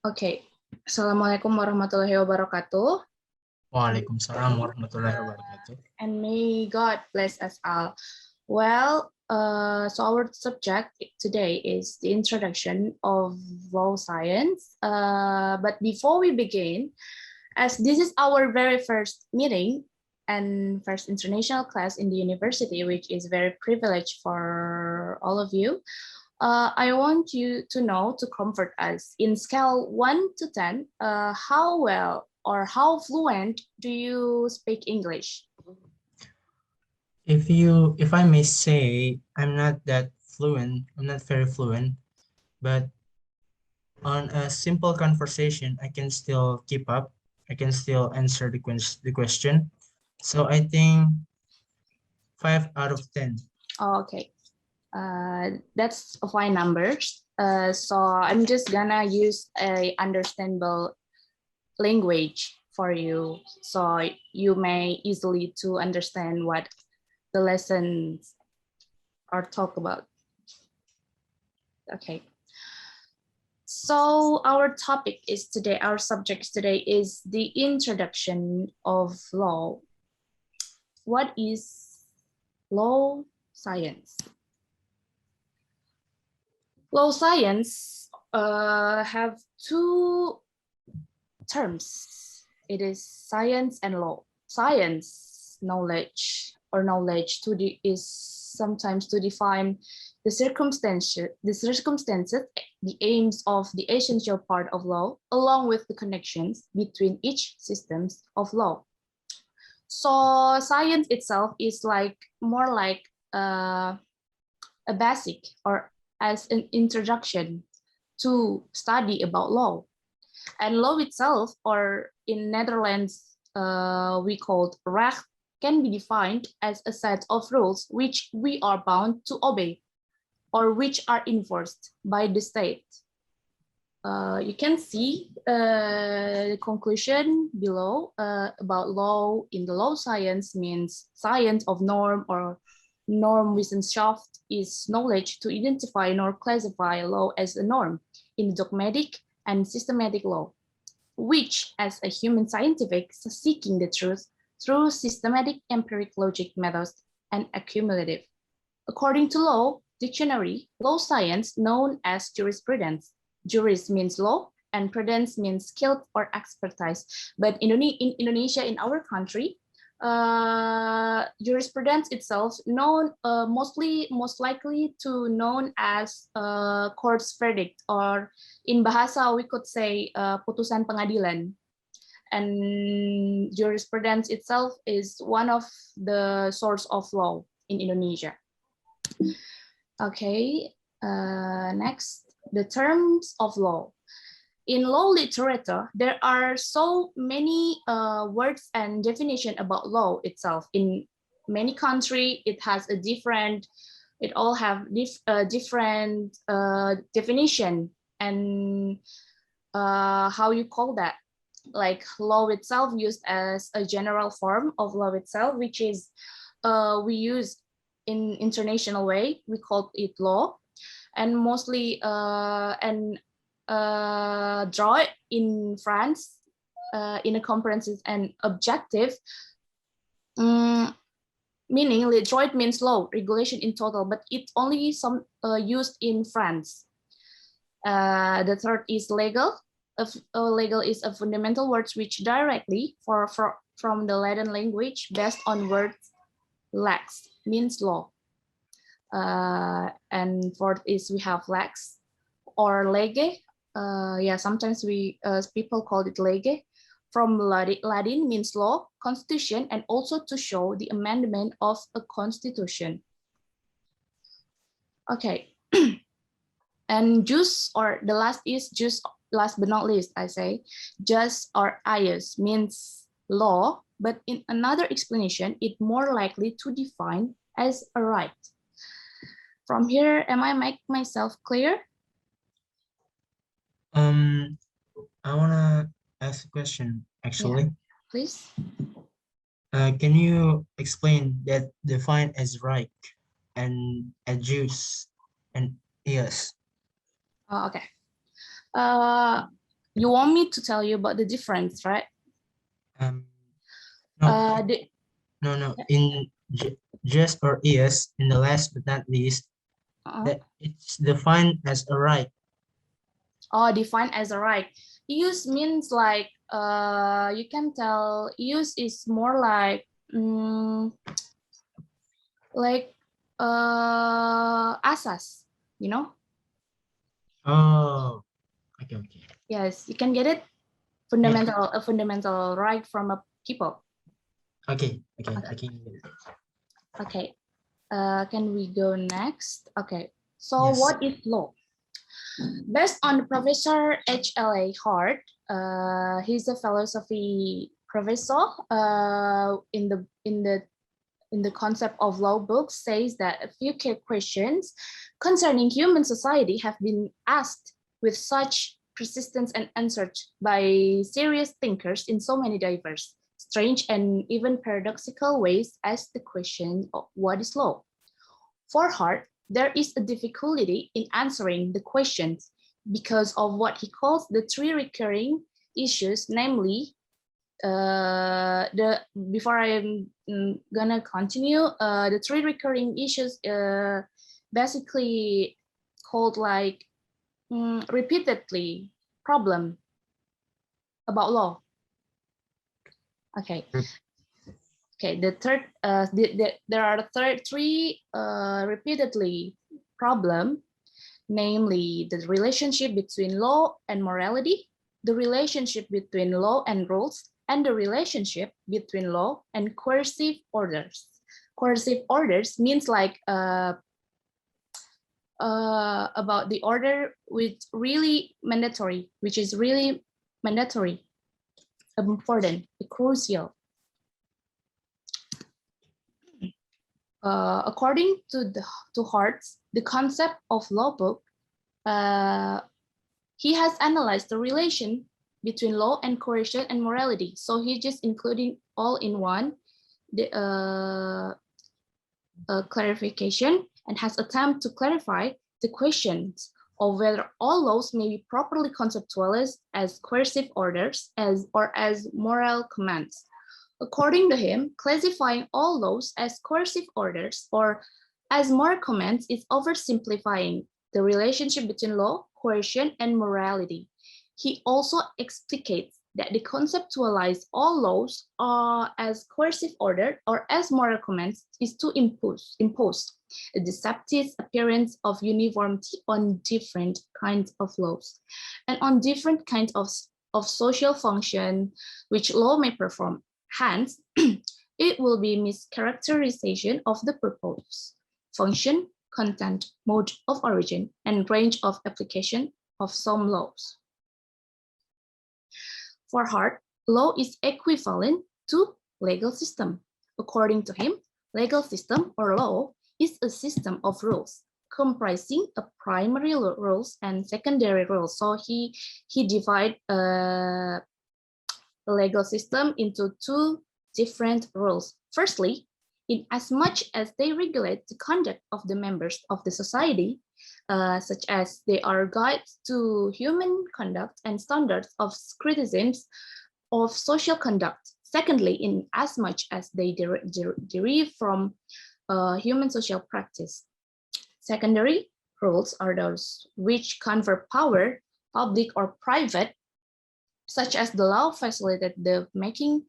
Okay. Assalamualaikum warahmatullahi wabarakatuh. Waalaikumsalam warahmatullahi wabarakatuh. And may God bless us all. Well, so our subject today is the introduction of law science. But before we begin, as this is our very first meeting and first international class in the university, which is very privileged for all of you, I want you to know, to comfort us, in scale 1 to 10, how well or how fluent do you speak English? If I may say, I'm not that fluent, I'm not very fluent, but on a simple conversation, I can still keep up. I can still answer the question. So I think 5 out of 10. Oh, okay. That's a fine number. So I'm just gonna use a understandable language for you, so you may easily to understand what the lessons are talk about. Okay. So our topic is today, our subject today is the introduction of law. What is law science? Law science have two terms. It is science and law. Science, knowledge, or knowledge is sometimes to define the circumstances, the aims of the essential part of law, along with the connections between each systems of law. So science itself is like more like a basic or as an introduction to study about law. And law itself, or in Netherlands, we called recht, can be defined as a set of rules which we are bound to obey or which are enforced by the state. You can see the conclusion below about law in the law science means science of norm or Normwissenschaft is knowledge to identify nor classify law as a norm in dogmatic and systematic law, which as a human scientific seeking the truth through systematic empiric logic methods and accumulative. According to law dictionary, law science known as jurisprudence. Juris means law and prudence means skilled or expertise. But in Indonesia, in our country, jurisprudence itself known most likely to known as court's verdict, or in bahasa we could say putusan pengadilan. And jurisprudence itself is one of the source of law in Indonesia. Okay, next, the terms of law. In law literature, there are so many words and definition about law itself. In many countries, it has a different, it all have different definition and how you call that. Like law itself used as a general form of law itself, which is we use in international way, we call it law, and mostly draw it in France in a comprehensive and objective, meaning droit means law, regulation in total, but it's only some used in France. The third is legal. Legal is a fundamental word which directly from the Latin language based on words lex means law. And fourth is we have lex or lege. Yeah, sometimes we people call it lege. From Latin means law, constitution, and also to show the amendment of a constitution. Okay. And jus, or the last is jus, last but not least, I say, jus or ius means law, but in another explanation, it more likely to define as a right. From here, am I make myself clear? I wanna ask a question, actually. Yeah, please. Can you explain that define as right and adduce and yes? Okay. You want me to tell you about the difference, right? No, The, no. In just or is, in the last but not least, that it's defined as a right. Defined as a right. Use means like you can tell use is more like asas, you know? Oh, okay. Yes, you can get it. Yeah. A fundamental right from a people. Okay. I can get it. Okay. Can we go next? Okay. So Yes. what is law? Based on Professor H.L.A. Hart, he's a philosophy professor in the concept of law book, says that a few key questions concerning human society have been asked with such persistence and answered by serious thinkers in so many diverse, strange, and even paradoxical ways as the question of what is law. For Hart, there is a difficulty in answering the questions because of what he calls the three recurring issues, namely the before I'm gonna continue, the three recurring issues basically called like repeatedly problem about law. Okay. Okay. The third, there are three repeatedly problem, namely the relationship between law and morality, the relationship between law and rules, and the relationship between law and coercive orders. Coercive orders means like about the order which is really mandatory, important, crucial. According to Hart's, the concept of law book, he has analyzed the relation between law and coercion and morality. So he just including all in one the clarification and has attempted to clarify the questions of whether all laws may be properly conceptualized as coercive orders or as moral commands. According to him, classifying all laws as coercive orders or as moral commands is oversimplifying the relationship between law, coercion, and morality. He also explicates that the conceptualize all laws as coercive order or as moral commands is to impose a deceptive appearance of uniformity on different kinds of laws and on different kinds of social function which law may perform. Hence, it will be mischaracterization of the purpose, function, content, mode of origin, and range of application of some laws. For Hart, law is equivalent to legal system. According to him, legal system or law is a system of rules comprising a primary rules and secondary rules. So he divide legal system into two different rules. Firstly, in as much as they regulate the conduct of the members of the society, such as they are guides to human conduct and standards of criticisms of social conduct. Secondly, in as much as they derive from human social practice. Secondary rules are those which confer power, public or private, such as the law facilitated the making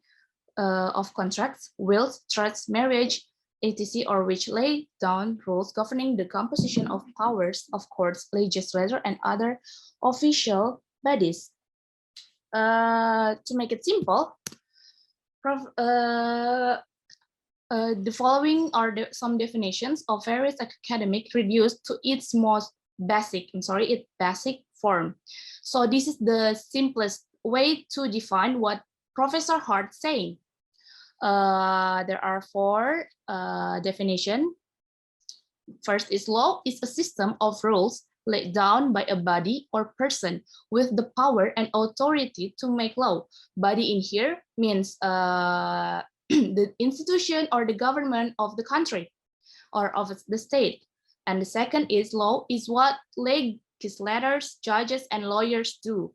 of contracts, wills, trusts, marriage, etc., or which lay down rules governing the composition of powers of courts, legislature, and other official bodies. To make it simple, the following are some definitions of various academic reduced to its most basic, its basic form. So this is the simplest way to define what Professor Hart saying. There are four definitions. First is law is a system of rules laid down by a body or person with the power and authority to make law. Body in here means the institution or the government of the country or of the state. And the second is law is what legislators, judges, and lawyers do.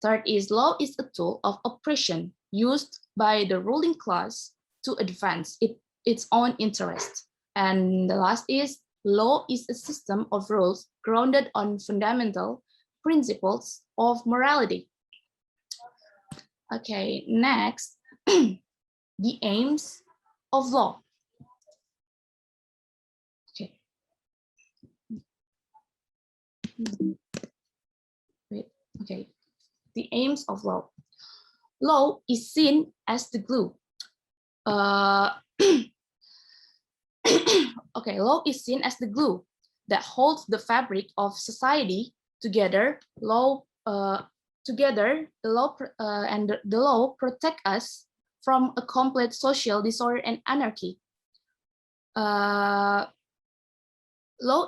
Third is law is a tool of oppression used by the ruling class to advance its own interest. And the last is law is a system of rules grounded on fundamental principles of morality. Okay, next, the aims of law. Okay. Wait, okay. The aims of law. Law is seen as the glue. Okay, law is seen as the glue that holds the fabric of society together. The law protect us from a complete social disorder and anarchy. Law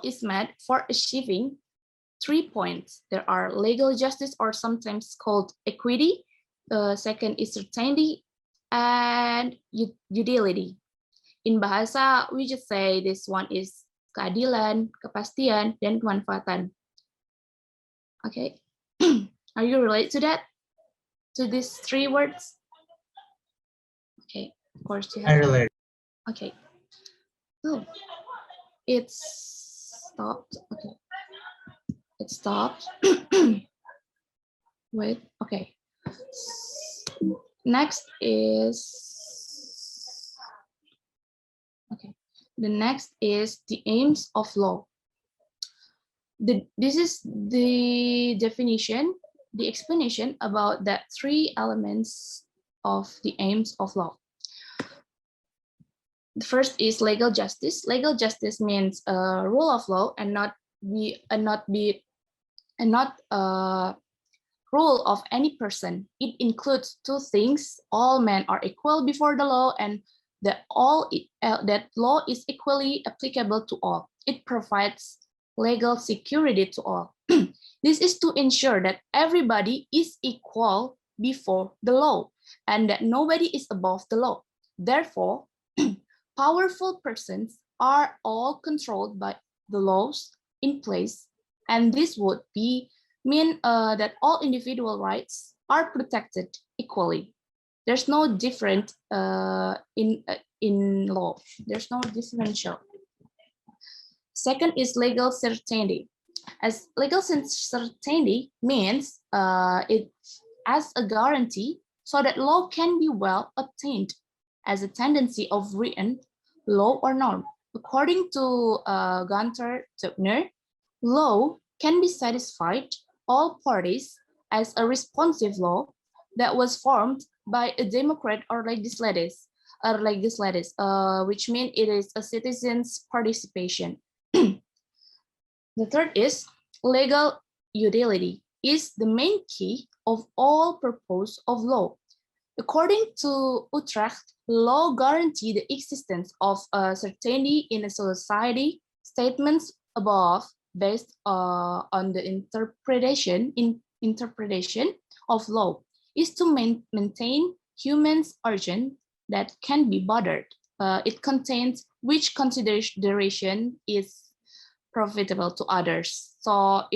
is made for achieving 3 points. There are legal justice, or sometimes called equity. Second is certainty and utility. In bahasa, we just say this one is keadilan, kepastian, dan kemanfaatan. Okay, are you related to that? To these 3 words? Okay, of course you have. I relate. Okay. Oh, it's stopped. Okay, it stopped. Wait. Okay. Next is. Okay. The next is the aims of law. This is the definition, the explanation about that 3 elements of the aims of law. The first is legal justice. Legal justice means rule of law and not rule of any person. It includes 2 things: all men are equal before the law, and that law is equally applicable to all. It provides legal security to all. This is to ensure that everybody is equal before the law and that nobody is above the law. Therefore, powerful persons are all controlled by the laws in place, and this would mean that all individual rights are protected equally. There's no different in law. There's no differential. Second is legal certainty. As legal certainty means it as a guarantee so that law can be well obtained as a tendency of written law or norm. According to Gunther Tubner, law can be satisfied all parties as a responsive law that was formed by a democrat or legislators, which means it is a citizen's participation. The third is legal utility is the main key of all purpose of law. According to Utrecht, law guarantees the existence of certainty in a society. Statements above, based on the interpretation of law, is to maintain humans' urgent that can be bothered. It contains which consideration is profitable to others. So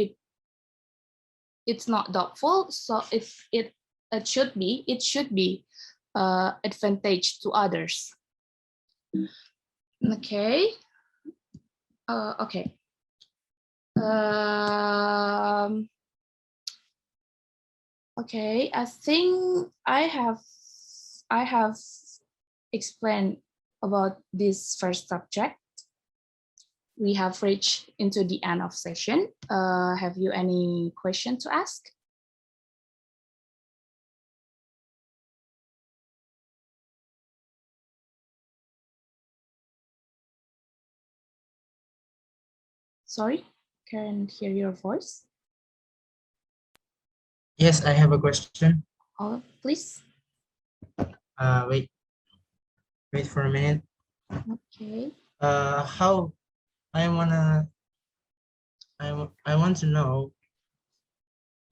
it's not doubtful. So it should be advantage to others. Okay. Okay. Okay. I think I have explained about this first subject. We have reached into the end of session. Have you any question to ask? Sorry, can't hear your voice. Yes, I have a question. Oh, please. Wait for a minute. Okay. How I want to know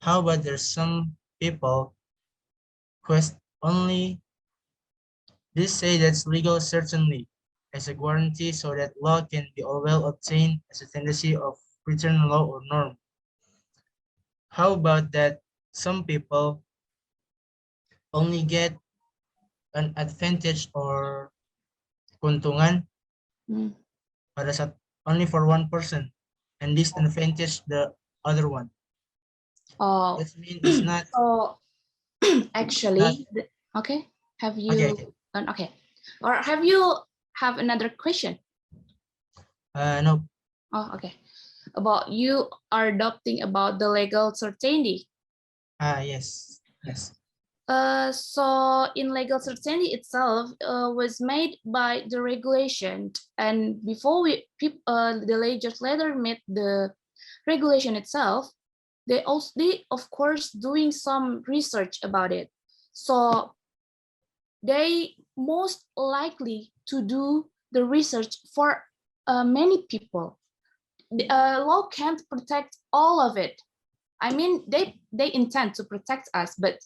how about there's some people who only this say that's legal certainly as a guarantee so that law can be all well obtained as a tendency of written law or norm. How about that some people only get an advantage or keuntungan Mm. pada saat only for one person and disadvantage the other one. Oh, That means it's not so not actually, okay. Have okay. you done okay? Or have you have another question? No. Oh, okay. About you are adopting about the legal certainty. Yes. Yes. So in legal certainty itself was made by the regulation, and before the legislator made the regulation itself, they of course doing some research about it. So they most likely to do the research for many people. The law can't protect all of it. I mean, they intend to protect us, but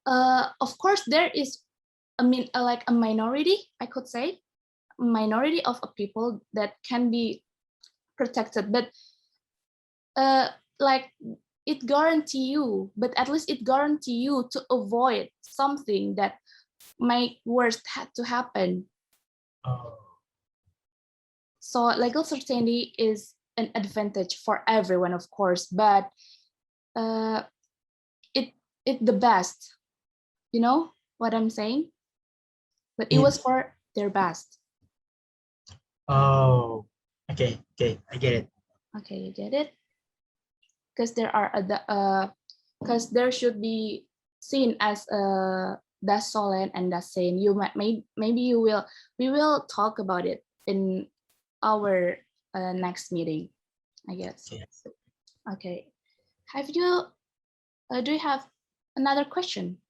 of course there is, I mean, like a minority, I could say, minority of people that can be protected, but like it guarantee you, but at least it guarantee you to avoid something that might worst had to happen. Oh. So legal certainty is an advantage for everyone, of course, but uh, it the best. You know what I'm saying? But it was for their best. Oh. Okay. Okay. I get it. Okay, you get it? Because there are because there should be seen as a das solen and das sein. You maybe you will we will talk about it in our next meeting, I guess. Okay. Okay. Have you do you have another question?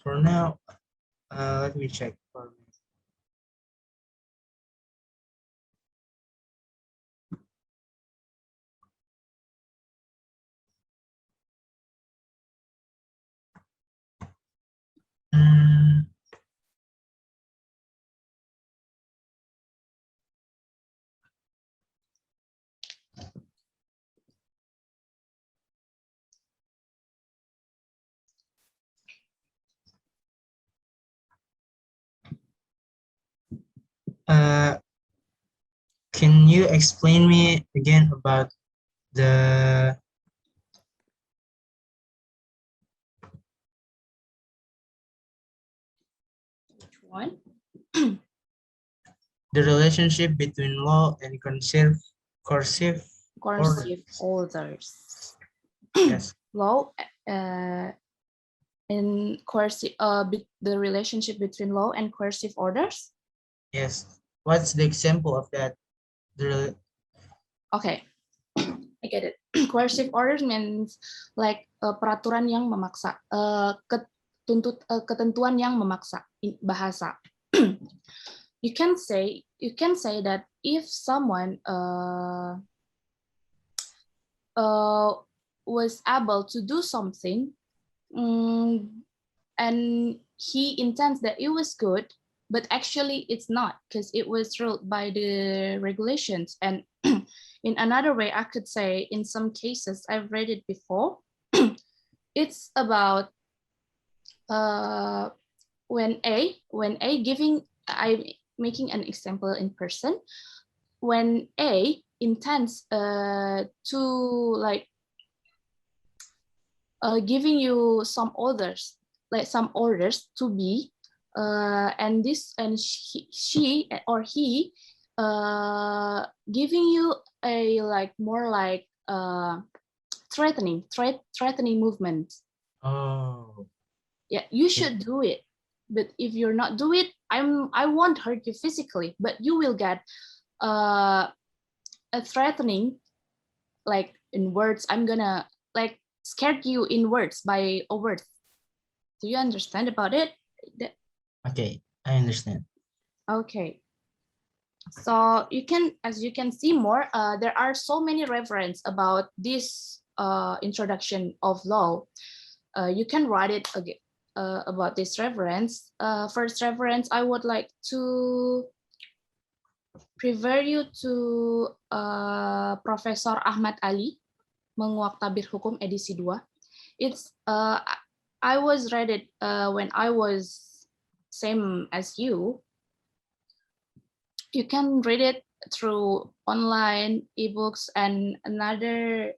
For now, let me check for me. Mm, can you explain me again about the Which one? the relationship between law and cursive Cursive orders? orders. Yes. Law in cursive the relationship between law and cursive orders. Yes. What's the example of that? The Okay, I get it. Coercive orders means like peraturan yang memaksa, ketentuan yang memaksa, bahasa. You can say that if someone was able to do something, and he intends that it was good, but actually it's not because it was ruled by the regulations. And in another way, I could say in some cases, I've read it before, it's about when A giving, I'm making an example in person, when A intends to like giving you some orders, like some orders to be, and she or he giving you a like more like threatening movement. oh. Yeah, you should do it, but if you're not do it, I won't hurt you physically, but you will get a threatening, like in words. I'm gonna like scared you in words by a word. Do you understand about it? Okay, I understand. Okay. So you can, as you can see more, there are so many reference about this introduction of law. You can write it again about this reference. First reference, I would like to refer you to Profesor Ahmad Ali, Menguak Tabir Hukum edisi 2. It's I was read it when I was same as you. You can read it through online ebooks, and another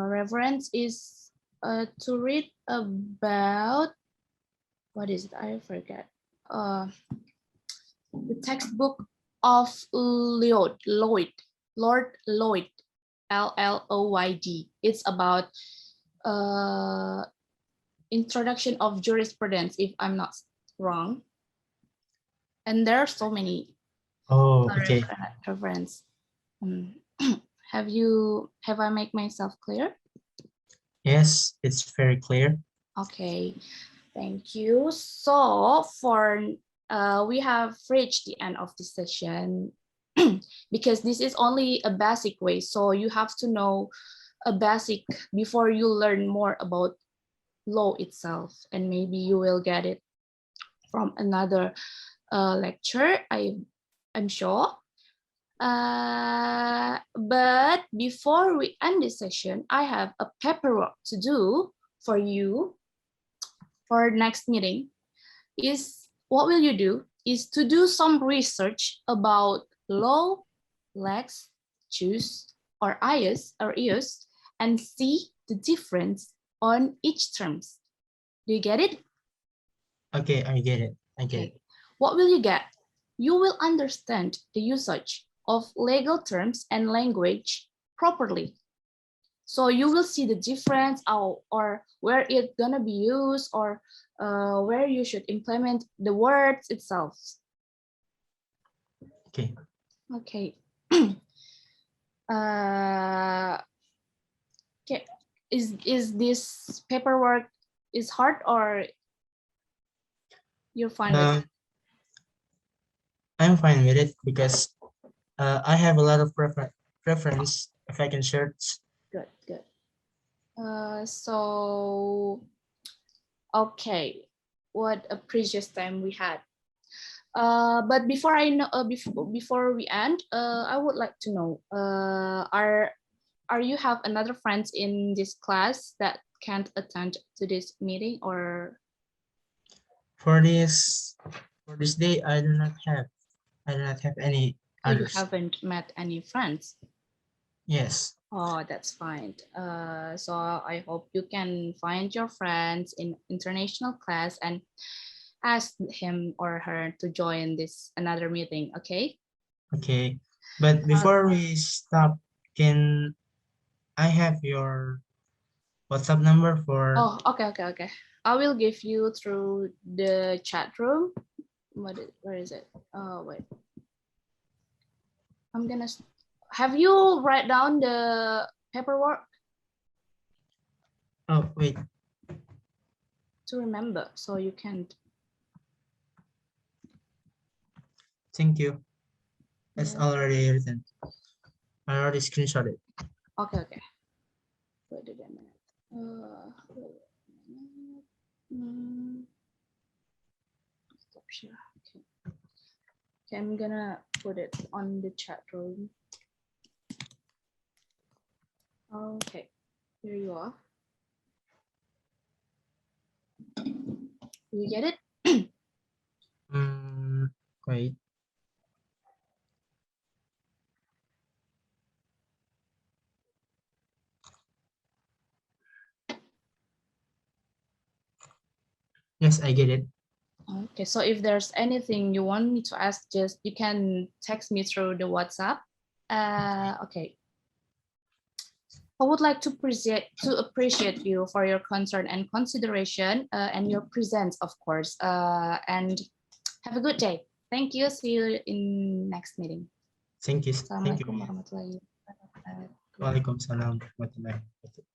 reference is to read about, what is it? I forget. The textbook of Lord Lloyd, Lloyd. It's about introduction of jurisprudence, if I'm not wrong. And there are so many okay. reference. Have I made myself clear? Yes, it's very clear. Okay, thank you. So for we have reached the end of this session because this is only a basic way. So you have to know a basic before you learn more about law itself, and maybe you will get it from another lecture, I'm sure. But before we end this session, I have a paperwork to do for you for next meeting. What will you do is to do some research about law, lex, jus, or ius, and see the difference on each terms. Do you get it? Okay, I get it. I get it. What will you get? You will understand the usage of legal terms and language properly. So you will see the difference or where it's gonna be used, or where you should implement the words itself. Okay. Okay. Okay. Is this paperwork is hard, or you're fine with it? I'm fine with it because I have a lot of preference if I can search. Good. So, okay, what a precious time we had. But before I know, before we end, I would like to know, are you have another friends in this class that can't attend to this meeting, or? For this day, I do not have any others. You haven't met any friends? Yes. Oh, that's fine. So I hope you can find your friends in international class and ask him or her to join this another meeting, okay? Okay. But before we stop, can I have your WhatsApp number for? Oh, okay. I will give you through the chat room. Where is it? Oh, wait. I'm gonna. Have you write down the paperwork? Oh, wait. To remember, so you can. Thank you. It's already written. I already screenshot it. Okay. Wait a minute. Stop share. Okay, I'm gonna put it on the chat room. Okay, here you are. You get it? Wait. Yes, I get it. Okay, so if there's anything you want me to ask, just you can text me through the WhatsApp. Okay. I would like to appreciate you for your concern and consideration, and your presence, of course. And have a good day. Thank you. See you in next meeting. Thank you. Assalamualaikum warahmatullahi wabarakatuh. Waalaikumsalam warahmatullahi wabarakatuh.